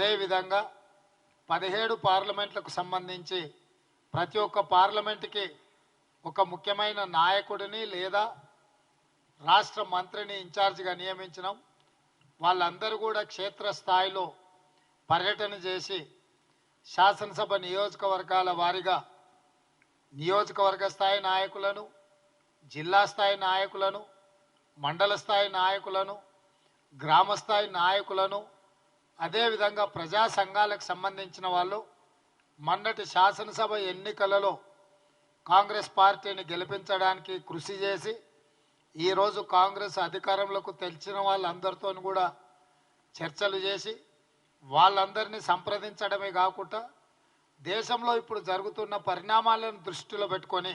అదేవిధంగా 17 పార్లమెంట్లకు సంబంధించి ప్రతి ఒక్క పార్లమెంటుకి ఒక ముఖ్యమైన నాయకుడిని లేదా రాష్ట్ర మంత్రిని ఇన్ఛార్జిగా నియమించినాం. వాళ్ళందరూ కూడా క్షేత్రస్థాయిలో పర్యటన చేసి శాసనసభ నియోజకవర్గాల వారీగా నియోజకవర్గ స్థాయి నాయకులను, జిల్లా స్థాయి నాయకులను, మండల స్థాయి నాయకులను, గ్రామ స్థాయి నాయకులను, అదేవిధంగా ప్రజా సంఘాలకు సంబంధించిన వాళ్ళు మొన్నటి శాసనసభ ఎన్నికలలో కాంగ్రెస్ పార్టీని గెలిపించడానికి కృషి చేసి ఈరోజు కాంగ్రెస్ అధికారంలోకి తెలిసిన వాళ్ళందరితో కూడా చర్చలు చేసి వాళ్ళందరినీ సంప్రదించడమే కాకుండా దేశంలో ఇప్పుడు జరుగుతున్న పరిణామాలను దృష్టిలో పెట్టుకొని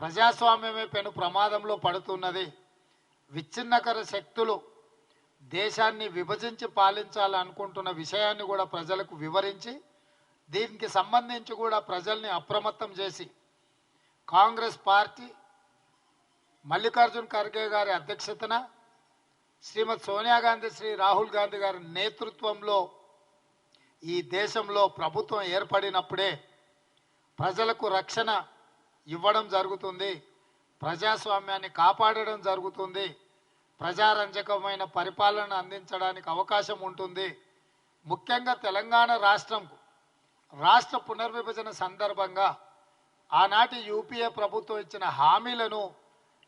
ప్రజాస్వామ్యమే పెను ప్రమాదంలో పడుతున్నది, విచ్ఛిన్నకర శక్తులు దేశాన్ని విభజించి పాలించాలనుకుంటున్న విషయాన్ని కూడా ప్రజలకు వివరించి దీనికి సంబంధించి కూడా ప్రజల్ని అప్రమత్తం చేసి కాంగ్రెస్ పార్టీ మల్లికార్జున్ ఖర్గే గారి అధ్యక్షతన శ్రీమతి సోనియా గాంధీ, శ్రీ రాహుల్ గాంధీ గారి నేతృత్వంలో ఈ దేశంలో ప్రభుత్వం ఏర్పడినప్పుడే ప్రజలకు రక్షణ ఇవ్వడం జరుగుతుంది, ప్రజాస్వామ్యాన్ని కాపాడడం జరుగుతుంది, ప్రజారంజకమైన పరిపాలన అందించడానికి అవకాశం ఉంటుంది. ముఖ్యంగా తెలంగాణ రాష్ట్ర పునర్విభజన సందర్భంగా ఆనాటి యూపీఏ ప్రభుత్వం ఇచ్చిన హామీలను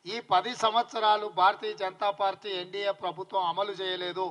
ఈ 10 సంవత్సరాలు భారతీయ జనతా పార్టీ ఎన్డీఏ ప్రభుత్వం అమలు చేయలేదు.